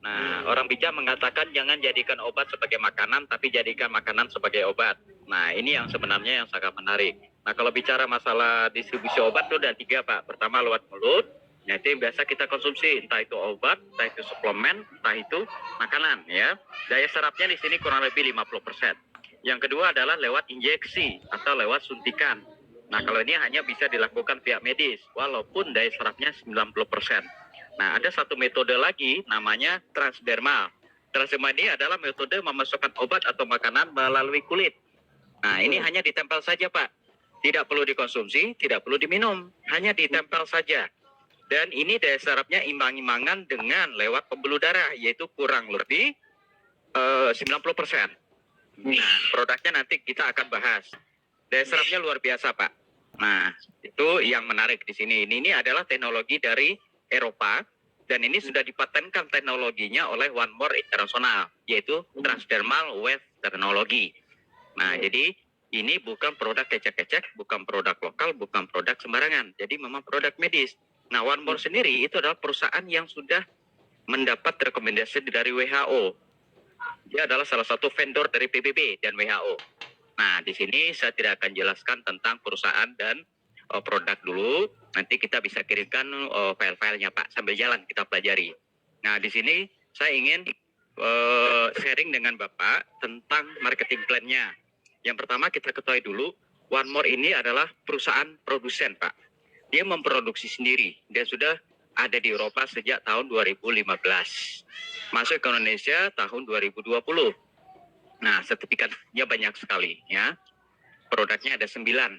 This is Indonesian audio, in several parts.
Nah, orang bijak mengatakan jangan jadikan obat sebagai makanan, tapi jadikan makanan sebagai obat. Nah, ini yang sebenarnya yang sangat menarik. Nah, kalau bicara masalah distribusi obat itu ada 3, Pak. Pertama, lewat mulut. Nah, itu yang biasa kita konsumsi, entah itu obat, entah itu suplemen, entah itu makanan, ya. Daya serapnya di sini kurang lebih 50%. Yang kedua adalah lewat injeksi atau lewat suntikan. Nah, kalau ini hanya bisa dilakukan pihak medis, walaupun daya serapnya 90%. Nah, ada satu metode lagi namanya transdermal. Transdermal ini adalah metode memasukkan obat atau makanan melalui kulit. Nah, ini hanya ditempel saja, Pak. Tidak perlu dikonsumsi, tidak perlu diminum, hanya ditempel saja. Dan ini daya serapnya imbang-imbangan dengan lewat pembuluh darah, yaitu kurang lebih 90%. Nah, produknya nanti kita akan bahas. Daya serapnya luar biasa, Pak. Nah, itu yang menarik di sini. Ini adalah teknologi dari Eropa, dan ini sudah dipatenkan teknologinya oleh One More International, yaitu Transdermal Wave Technology. Nah, jadi ini bukan produk kecek-kecek, bukan produk lokal, bukan produk sembarangan. Jadi memang produk medis. Nah, One More sendiri itu adalah perusahaan yang sudah mendapat rekomendasi dari WHO. Dia adalah salah satu vendor dari PBB dan WHO. Nah, di sini saya tidak akan jelaskan tentang perusahaan dan produk dulu. Nanti kita bisa kirimkan file-filenya, Pak, sambil jalan kita pelajari. Nah, di sini saya ingin sharing dengan Bapak tentang marketing plan-nya. Yang pertama kita ketahui dulu, One More ini adalah perusahaan produsen, Pak. Dia memproduksi sendiri. Dia sudah ada di Eropa sejak tahun 2015. Masuk ke Indonesia tahun 2020. Nah, sertifikatnya banyak sekali, ya. Produknya ada 9.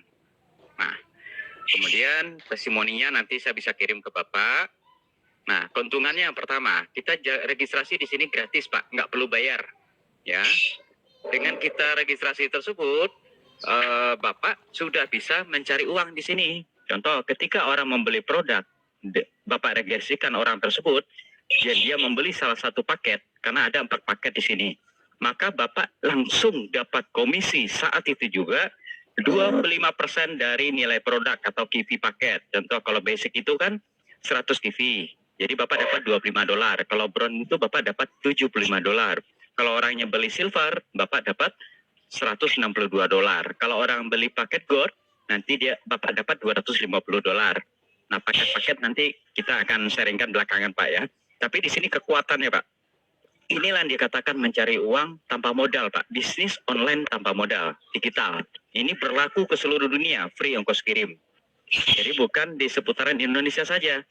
Nah, kemudian testimoninya nanti saya bisa kirim ke Bapak. Nah, keuntungannya yang pertama, kita registrasi di sini gratis, Pak, nggak perlu bayar, ya. Dengan kita registrasi tersebut, Bapak sudah bisa mencari uang di sini. Contoh, ketika orang membeli produk, Bapak registrasikan orang tersebut, dan dia membeli salah satu paket, karena ada 4 paket di sini, maka Bapak langsung dapat komisi saat itu juga 25% dari nilai produk atau KV paket. Contoh kalau basic itu kan 100 KV. Jadi Bapak dapat $25. Kalau bronze itu Bapak dapat $75. Kalau orangnya beli silver, Bapak dapat $162. Kalau orang beli paket gold, nanti Bapak dapat $250. Nah, paket-paket nanti kita akan sharingkan belakangan, Pak, ya. Tapi di sini kekuatannya, Pak. Inilah yang dikatakan mencari uang tanpa modal, Pak. Bisnis online tanpa modal, digital. Ini berlaku ke seluruh dunia, free ongkos kirim. Jadi bukan di seputaran Indonesia saja.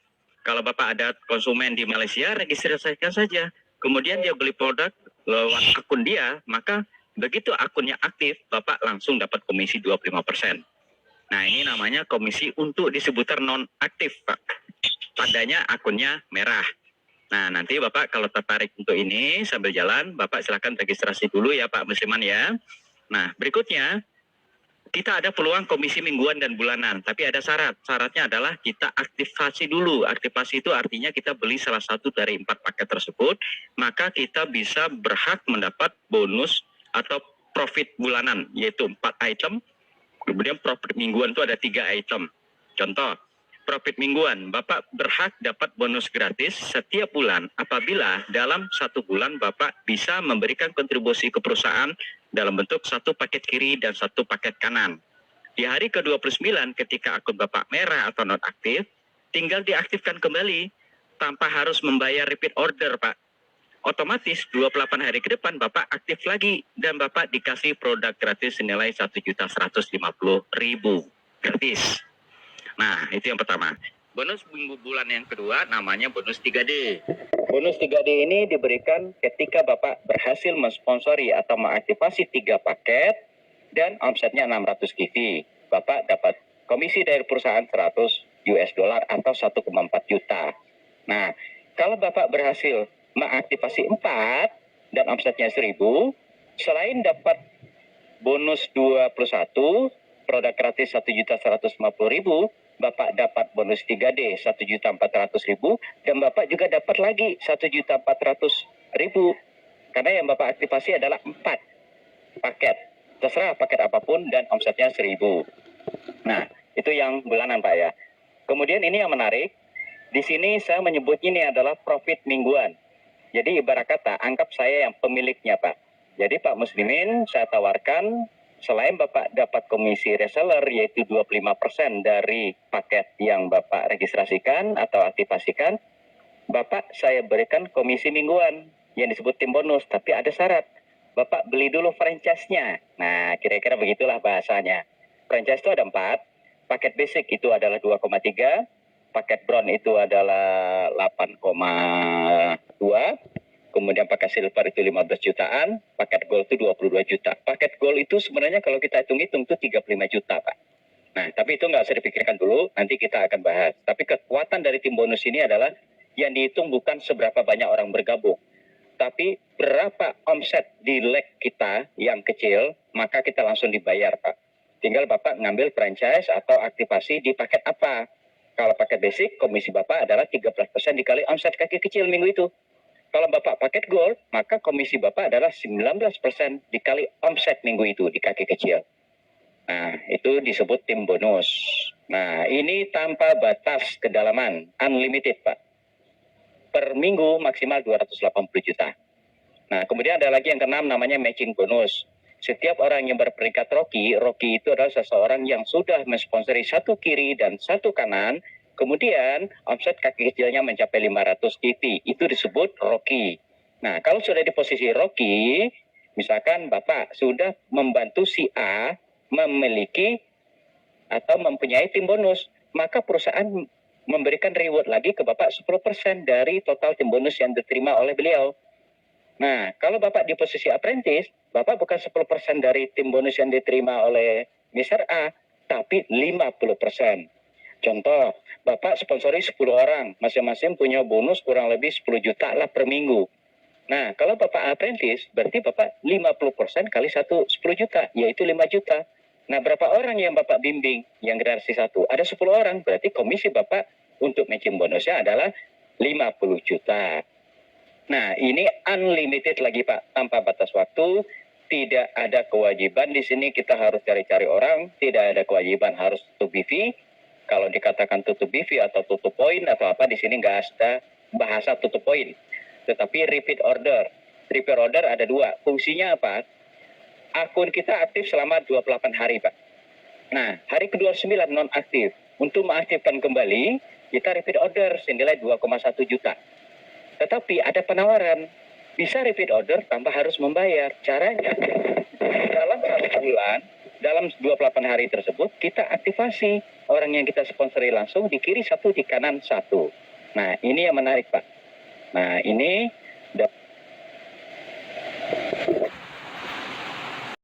Kalau Bapak ada konsumen di Malaysia, registrasikan saja. Kemudian dia beli produk lewat akun dia, maka begitu akunnya aktif, Bapak langsung dapat komisi 25%. Nah, ini namanya komisi untuk di seputar non-aktif, Pak. Tandanya akunnya merah. Nah, nanti Bapak kalau tertarik untuk ini sambil jalan, Bapak silakan registrasi dulu ya Pak Musliman ya. Nah, berikutnya kita ada peluang komisi mingguan dan bulanan, tapi ada syarat. Syaratnya adalah kita aktifasi dulu. Aktifasi itu artinya kita beli salah satu dari 4 paket tersebut, maka kita bisa berhak mendapat bonus atau profit bulanan, yaitu 4 item. Kemudian profit mingguan itu ada 3 item. Contoh, profit mingguan, Bapak berhak dapat bonus gratis setiap bulan apabila dalam 1 bulan Bapak bisa memberikan kontribusi ke perusahaan dalam bentuk 1 paket kiri dan 1 paket kanan. Di hari ke-29 ketika akun Bapak merah atau non aktif, tinggal diaktifkan kembali tanpa harus membayar repeat order, Pak. Otomatis 28 hari ke depan Bapak aktif lagi dan Bapak dikasih produk gratis senilai 1.150.000 gratis. Nah, itu yang pertama. Bonus minggu bulan yang kedua namanya bonus 3D. Bonus 3D ini diberikan ketika Bapak berhasil mensponsori atau mengaktifasi 3 paket dan omsetnya 600 KV. Bapak dapat komisi dari perusahaan 100 US dollar atau 1,4 juta. Nah, kalau Bapak berhasil mengaktifasi 4 dan omsetnya 1.000, selain dapat bonus 21, produk gratis 1.150.000, Bapak dapat bonus 3D 1.400.000 dan Bapak juga dapat lagi 1.400.000 karena yang Bapak aktifasi adalah 4 paket, terserah paket apapun dan omsetnya 1.000. Nah, itu yang bulanan, Pak, ya. Kemudian ini yang menarik, di sini saya menyebut ini adalah profit mingguan. Jadi ibarat kata, anggap saya yang pemiliknya Pak. Jadi Pak Muslimin, saya tawarkan selain Bapak dapat komisi reseller yaitu 25% dari paket yang Bapak registrasikan atau aktifasikan, Bapak saya berikan komisi mingguan yang disebut tim bonus, tapi ada syarat. Bapak beli dulu franchise-nya. Nah, kira-kira begitulah bahasanya. Franchise itu ada 4, paket basic itu adalah 2,3, paket bronze itu adalah 8,2, kemudian paket silver itu 15 jutaan, paket gold itu 22 juta. Paket gold itu sebenarnya kalau kita hitung-hitung itu 35 juta, Pak. Nah, tapi itu nggak usah dipikirkan dulu, nanti kita akan bahas. Tapi kekuatan dari tim bonus ini adalah yang dihitung bukan seberapa banyak orang bergabung, tapi berapa omset di leg kita yang kecil, maka kita langsung dibayar, Pak. Tinggal Bapak ngambil franchise atau aktivasi di paket apa. Kalau paket basic, komisi Bapak adalah 13% dikali omset kaki kecil minggu itu. Kalau Bapak paket gold, maka komisi Bapak adalah 19% dikali omset minggu itu di kaki kecil. Nah, itu disebut tim bonus. Nah, ini tanpa batas kedalaman, unlimited, Pak. Per minggu maksimal 280 juta. Nah, kemudian ada lagi yang keenam namanya matching bonus. Setiap orang yang berperingkat Rocky itu adalah seseorang yang sudah mensponsori satu kiri dan satu kanan, kemudian omset kaki kecilnya mencapai 500 GP, itu disebut Rocky. Nah, kalau sudah di posisi Rocky, misalkan Bapak sudah membantu si A memiliki atau mempunyai tim bonus, maka perusahaan memberikan reward lagi ke Bapak 10% dari total tim bonus yang diterima oleh beliau. Nah, kalau Bapak di posisi apprentice, Bapak bukan 10% dari tim bonus yang diterima oleh Mr. A, tapi 50%. Contoh, Bapak sponsori 10 orang, masing-masing punya bonus kurang lebih 10 juta lah per minggu. Nah, kalau Bapak apprentice, berarti Bapak 50% kali 10 juta, yaitu 5 juta. Nah, berapa orang yang Bapak bimbing yang generasi 1? Ada 10 orang, berarti komisi Bapak untuk matching bonusnya adalah 50 juta. Nah, ini unlimited lagi Pak, tanpa batas waktu, tidak ada kewajiban di sini kita harus cari-cari orang, tidak ada kewajiban harus tutup BV. Kalau dikatakan tutup BV atau tutup poin atau apa, di sini nggak ada bahasa tutup poin. Tetapi repeat order. Repeat order ada 2. Fungsinya apa? Akun kita aktif selama 28 hari, Pak. Nah, hari ke-29 non-aktif. Untuk mengaktifkan kembali, kita repeat order senilai 2,1 juta. Tetapi ada penawaran, bisa repeat order tanpa harus membayar. Caranya, dalam 1 bulan, dalam 28 hari tersebut, kita aktivasi orang yang kita sponsori langsung di kiri 1, di kanan 1. Nah, ini yang menarik, Pak. Nah, ini